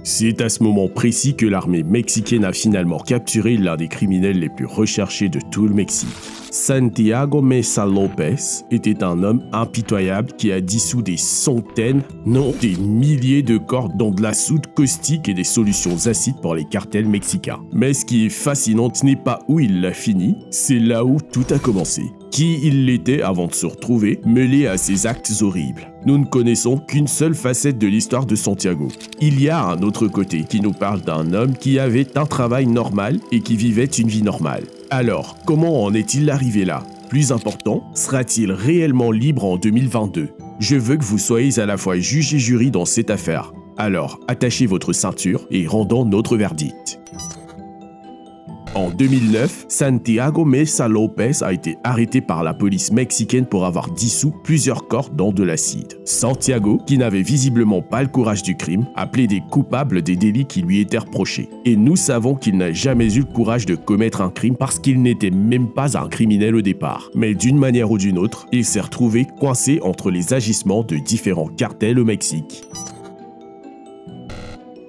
C'est à ce moment précis que l'armée mexicaine a finalement capturé l'un des criminels les plus recherchés de tout le Mexique. Santiago Mesa Lopez était un homme impitoyable qui a dissous des centaines, non des milliers de corps dans de la soude caustique et des solutions acides pour les cartels mexicains. Mais ce qui est fascinant, ce n'est pas où il l'a fini, c'est là où tout a commencé. Qui il était avant de se retrouver mêlé à ces actes horribles. Nous ne connaissons qu'une seule facette de l'histoire de Santiago. Il y a un autre côté qui nous parle d'un homme qui avait un travail normal et qui vivait une vie normale. Alors, comment en est-il arrivé là? Plus important, sera-t-il réellement libre en 2022? Je veux que vous soyez à la fois juge et jury dans cette affaire. Alors, attachez votre ceinture et rendons notre verdict. En 2009, Santiago Mesa Lopez a été arrêté par la police mexicaine pour avoir dissous plusieurs corps dans de l'acide. Santiago, qui n'avait visiblement pas le courage du crime, a plaidé coupable des délits qui lui étaient reprochés. Et nous savons qu'il n'a jamais eu le courage de commettre un crime parce qu'il n'était même pas un criminel au départ. Mais d'une manière ou d'une autre, il s'est retrouvé coincé entre les agissements de différents cartels au Mexique.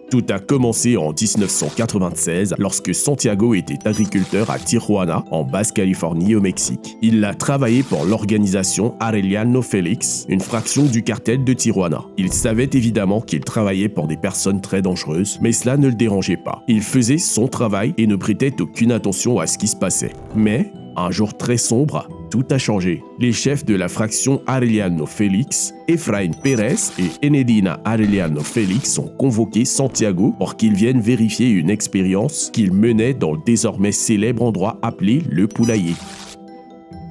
Tout a commencé en 1996 lorsque Santiago était agriculteur à Tijuana, en Basse-Californie au Mexique. Il a travaillé pour l'organisation Arellano Félix, une fraction du cartel de Tijuana. Il savait évidemment qu'il travaillait pour des personnes très dangereuses, mais cela ne le dérangeait pas. Il faisait son travail et ne prêtait aucune attention à ce qui se passait. Mais, un jour très sombre, tout a changé. Les chefs de la fraction Arellano Félix, Efraín Pérez et Enedina Arellano Félix, ont convoqué Santiago pour qu'il vienne vérifier une expérience qu'il menait dans le désormais célèbre endroit appelé le Poulailler.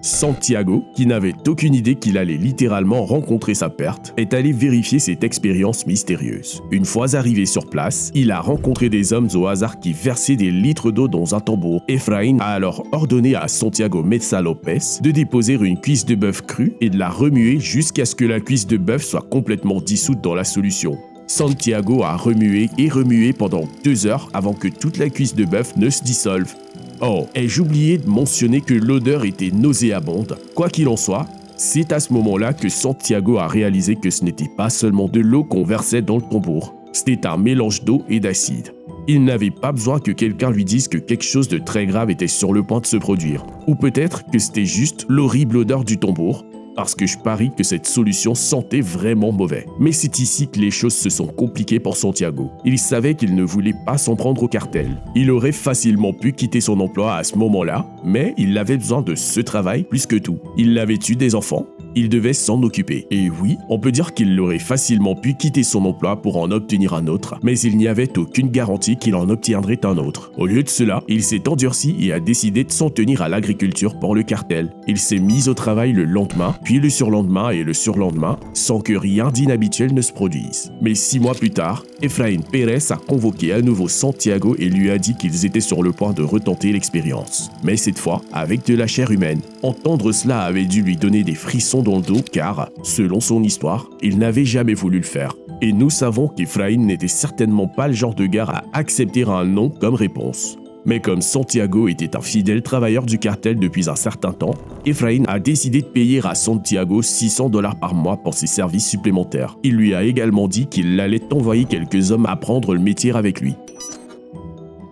Santiago, qui n'avait aucune idée qu'il allait littéralement rencontrer sa perte, est allé vérifier cette expérience mystérieuse. Une fois arrivé sur place, il a rencontré des hommes au hasard qui versaient des litres d'eau dans un tambour. Efraín a alors ordonné à Santiago Mesa Lopez de déposer une cuisse de bœuf crue et de la remuer jusqu'à ce que la cuisse de bœuf soit complètement dissoute dans la solution. Santiago a remué et remué pendant 2 heures avant que toute la cuisse de bœuf ne se dissolve. Oh, ai-je oublié de mentionner que l'odeur était nauséabonde? Quoi qu'il en soit, c'est à ce moment-là que Santiago a réalisé que ce n'était pas seulement de l'eau qu'on versait dans le tambour. C'était un mélange d'eau et d'acide. Il n'avait pas besoin que quelqu'un lui dise que quelque chose de très grave était sur le point de se produire. Ou peut-être que c'était juste l'horrible odeur du tambour, parce que je parie que cette solution sentait vraiment mauvais. Mais c'est ici que les choses se sont compliquées pour Santiago. Il savait qu'il ne voulait pas s'en prendre au cartel. Il aurait facilement pu quitter son emploi à ce moment-là, mais il avait besoin de ce travail plus que tout. Il avait eu des enfants. Il devait s'en occuper. Et oui, on peut dire qu'il aurait facilement pu quitter son emploi pour en obtenir un autre, mais il n'y avait aucune garantie qu'il en obtiendrait un autre. Au lieu de cela, il s'est endurci et a décidé de s'en tenir à l'agriculture pour le cartel. Il s'est mis au travail le lendemain, puis le surlendemain et le surlendemain, sans que rien d'inhabituel ne se produise. Mais 6 mois plus tard, Efraín Pérez a convoqué à nouveau Santiago et lui a dit qu'ils étaient sur le point de retenter l'expérience. Mais cette fois, avec de la chair humaine. Entendre cela avait dû lui donner des frissons dans le dos car, selon son histoire, il n'avait jamais voulu le faire. Et nous savons qu'Efraín n'était certainement pas le genre de gars à accepter un non comme réponse. Mais comme Santiago était un fidèle travailleur du cartel depuis un certain temps, Efraín a décidé de payer à Santiago $600 par mois pour ses services supplémentaires. Il lui a également dit qu'il allait envoyer quelques hommes apprendre le métier avec lui.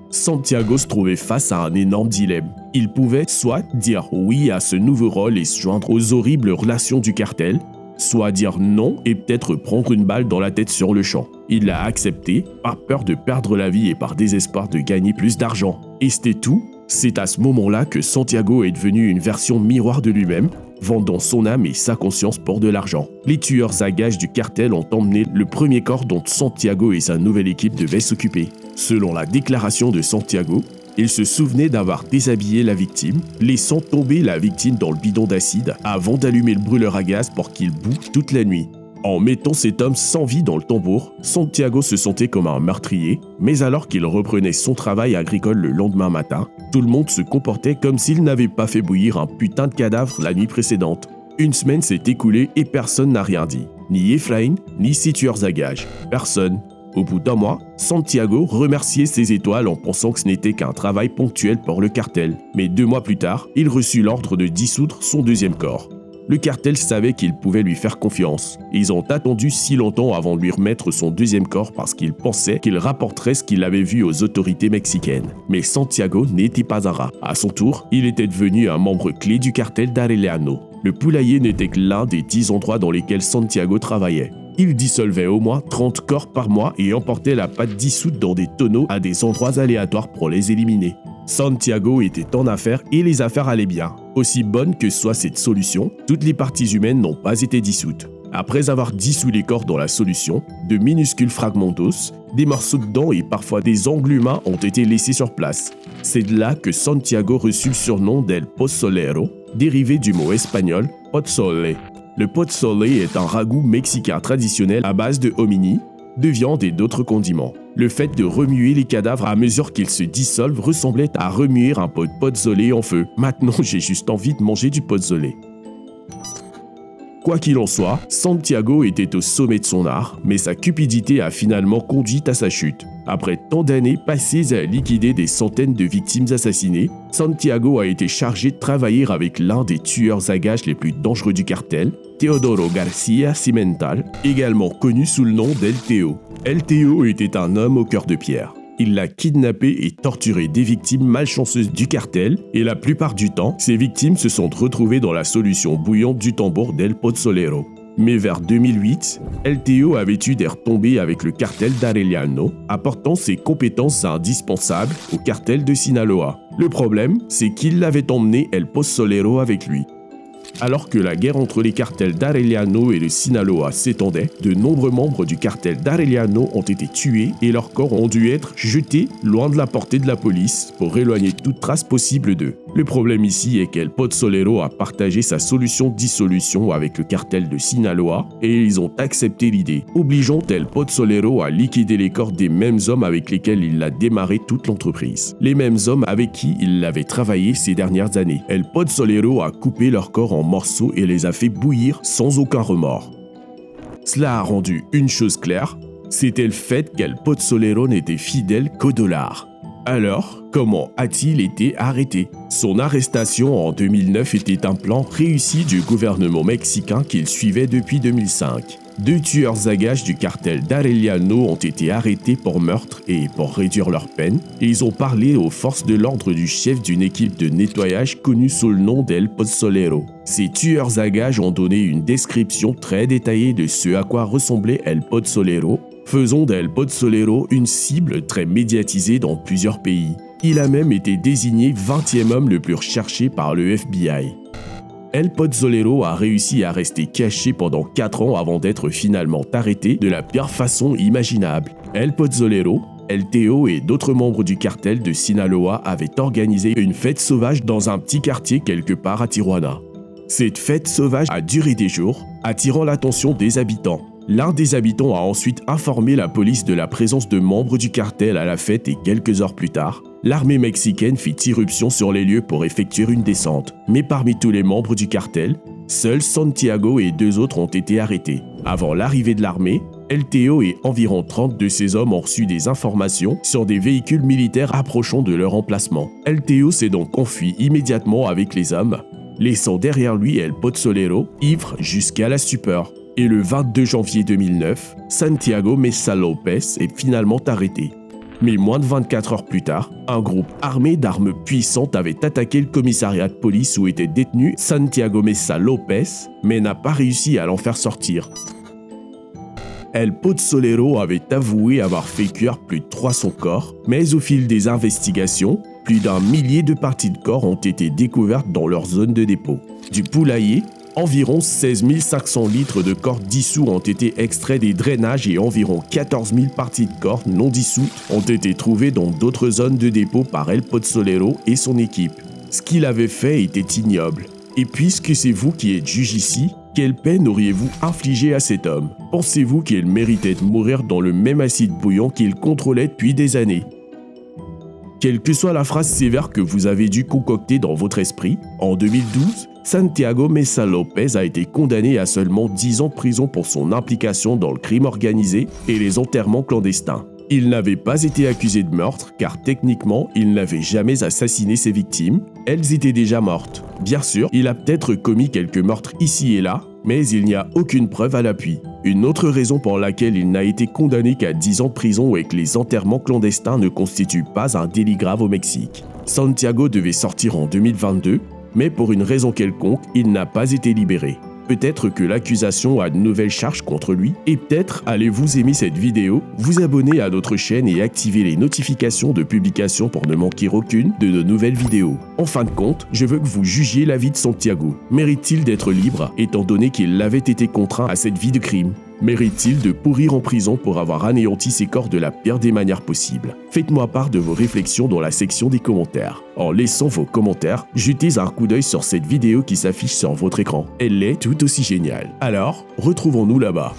Santiago se trouvait face à un énorme dilemme. Il pouvait soit dire oui à ce nouveau rôle et se joindre aux horribles relations du cartel, soit dire non et peut-être prendre une balle dans la tête sur le champ. Il l'a accepté, par peur de perdre la vie et par désespoir de gagner plus d'argent. Et c'était tout. C'est à ce moment-là que Santiago est devenu une version miroir de lui-même, vendant son âme et sa conscience pour de l'argent. Les tueurs à gages du cartel ont emmené le premier corps dont Santiago et sa nouvelle équipe devaient s'occuper. Selon la déclaration de Santiago, il se souvenait d'avoir déshabillé la victime, laissant tomber la victime dans le bidon d'acide avant d'allumer le brûleur à gaz pour qu'il boue toute la nuit. En mettant cet homme sans vie dans le tambour, Santiago se sentait comme un meurtrier, mais alors qu'il reprenait son travail agricole le lendemain matin, tout le monde se comportait comme s'il n'avait pas fait bouillir un putain de cadavre la nuit précédente. Une semaine s'est écoulée et personne n'a rien dit. Ni Efraín, ni ses tueurs à gages. Personne. Au bout d'un mois, Santiago remerciait ses étoiles en pensant que ce n'était qu'un travail ponctuel pour le cartel. Mais 2 mois plus tard, il reçut l'ordre de dissoudre son deuxième corps. Le cartel savait qu'ils pouvaient lui faire confiance. Ils ont attendu si longtemps avant de lui remettre son deuxième corps parce qu'ils pensaient qu'il rapporterait ce qu'il avait vu aux autorités mexicaines. Mais Santiago n'était pas un rat. À son tour, il était devenu un membre clé du cartel d'Arellano. Le poulailler n'était que l'un des 10 endroits dans lesquels Santiago travaillait. Il dissolvait au moins 30 corps par mois et emportait la pâte dissoute dans des tonneaux à des endroits aléatoires pour les éliminer. Santiago était en affaires et les affaires allaient bien. Aussi bonne que soit cette solution, toutes les parties humaines n'ont pas été dissoutes. Après avoir dissous les corps dans la solution, de minuscules fragments d'os, des morceaux de dents et parfois des ongles humains ont été laissés sur place. C'est de là que Santiago reçut le surnom d'El Pozolero, dérivé du mot espagnol pozole. Le pozole est un ragoût mexicain traditionnel à base de hominy, de viande et d'autres condiments. Le fait de remuer les cadavres à mesure qu'ils se dissolvent ressemblait à remuer un pot de pozole en feu. Maintenant, j'ai juste envie de manger du pozole. Quoi qu'il en soit, Santiago était au sommet de son art, mais sa cupidité a finalement conduit à sa chute. Après tant d'années passées à liquider des centaines de victimes assassinées, Santiago a été chargé de travailler avec l'un des tueurs à gages les plus dangereux du cartel, Teodoro García Cimental, également connu sous le nom d'El Teo. El Teo était un homme au cœur de pierre. Il a kidnappé et torturé des victimes malchanceuses du cartel et la plupart du temps, ces victimes se sont retrouvées dans la solution bouillante du tambour d'El Pozolero. Mais vers 2008, El Teo avait eu des retombées avec le cartel d'Arellano, apportant ses compétences indispensables au cartel de Sinaloa. Le problème, c'est qu'il avait emmené El Pozolero avec lui. Alors que la guerre entre les cartels d'Arellano et de Sinaloa s'étendait, de nombreux membres du cartel d'Arellano ont été tués et leurs corps ont dû être jetés loin de la portée de la police pour éloigner toute trace possible d'eux. Le problème ici est qu'El Pozolero a partagé sa solution de dissolution avec le cartel de Sinaloa et ils ont accepté l'idée, obligeant El Pozolero à liquider les corps des mêmes hommes avec lesquels il a démarré toute l'entreprise. Les mêmes hommes avec qui il avait travaillé ces dernières années. El Pozolero a coupé leurs corps en morceaux et les a fait bouillir sans aucun remords. Cela a rendu une chose claire, c'était le fait qu'El Pozolero n'était fidèle qu'au dollar. Alors, comment a-t-il été arrêté? Son arrestation en 2009 était un plan réussi du gouvernement mexicain qu'il suivait depuis 2005. 2 tueurs à gages du cartel d'Arellano ont été arrêtés pour meurtre et pour réduire leur peine, et ils ont parlé aux forces de l'ordre du chef d'une équipe de nettoyage connue sous le nom d'El Pozolero. Ces tueurs à gages ont donné une description très détaillée de ce à quoi ressemblait El Pozolero, faisant d'El Pozolero une cible très médiatisée dans plusieurs pays. Il a même été désigné 20e homme le plus recherché par le FBI. El Pozolero a réussi à rester caché pendant 4 ans avant d'être finalement arrêté de la pire façon imaginable. El Pozolero, El Teo et d'autres membres du cartel de Sinaloa avaient organisé une fête sauvage dans un petit quartier quelque part à Tijuana. Cette fête sauvage a duré des jours, attirant l'attention des habitants. L'un des habitants a ensuite informé la police de la présence de membres du cartel à la fête et quelques heures plus tard, l'armée mexicaine fit irruption sur les lieux pour effectuer une descente. Mais parmi tous les membres du cartel, seuls Santiago et 2 autres ont été arrêtés. Avant l'arrivée de l'armée, El Teo et environ 30 de ses hommes ont reçu des informations sur des véhicules militaires approchant de leur emplacement. El Teo s'est donc enfui immédiatement avec les hommes, laissant derrière lui El Pozolero, ivre jusqu'à la stupeur. Et le 22 janvier 2009, Santiago Mesa Lopez est finalement arrêté. Mais moins de 24 heures plus tard, un groupe armé d'armes puissantes avait attaqué le commissariat de police où était détenu Santiago Mesa Lopez, mais n'a pas réussi à l'en faire sortir. El Pozolero avait avoué avoir fait cuire plus de 300 corps, mais au fil des investigations, plus d'1 millier de parties de corps ont été découvertes dans leur zone de dépôt. Du poulailler, environ 16 500 litres de corps dissous ont été extraits des drainages et environ 14 000 parties de corps non dissoutes ont été trouvées dans d'autres zones de dépôt par El Pozolero et son équipe. Ce qu'il avait fait était ignoble. Et puisque c'est vous qui êtes juge ici, quelle peine auriez-vous infligé à cet homme? Pensez-vous qu'il méritait de mourir dans le même acide bouillant qu'il contrôlait depuis des années? Quelle que soit la phrase sévère que vous avez dû concocter dans votre esprit, en 2012, Santiago Mesa Lopez a été condamné à seulement 10 ans de prison pour son implication dans le crime organisé et les enterrements clandestins. Il n'avait pas été accusé de meurtre car techniquement, il n'avait jamais assassiné ses victimes. Elles étaient déjà mortes. Bien sûr, il a peut-être commis quelques meurtres ici et là, mais il n'y a aucune preuve à l'appui. Une autre raison pour laquelle il n'a été condamné qu'à 10 ans de prison est que les enterrements clandestins ne constituent pas un délit grave au Mexique. Santiago devait sortir en 2022, mais pour une raison quelconque, il n'a pas été libéré. Peut-être que l'accusation a de nouvelles charges contre lui, et peut-être allez-vous aimer cette vidéo, vous abonner à notre chaîne et activer les notifications de publication pour ne manquer aucune de nos nouvelles vidéos. En fin de compte, je veux que vous jugiez la vie de Santiago. Mérite-t-il d'être libre, étant donné qu'il avait été contraint à cette vie de crime ? Mérite-t-il de pourrir en prison pour avoir anéanti ses corps de la pire des manières possibles? Faites-moi part de vos réflexions dans la section des commentaires. En laissant vos commentaires, jetez un coup d'œil sur cette vidéo qui s'affiche sur votre écran. Elle est tout aussi géniale. Alors, retrouvons-nous là-bas.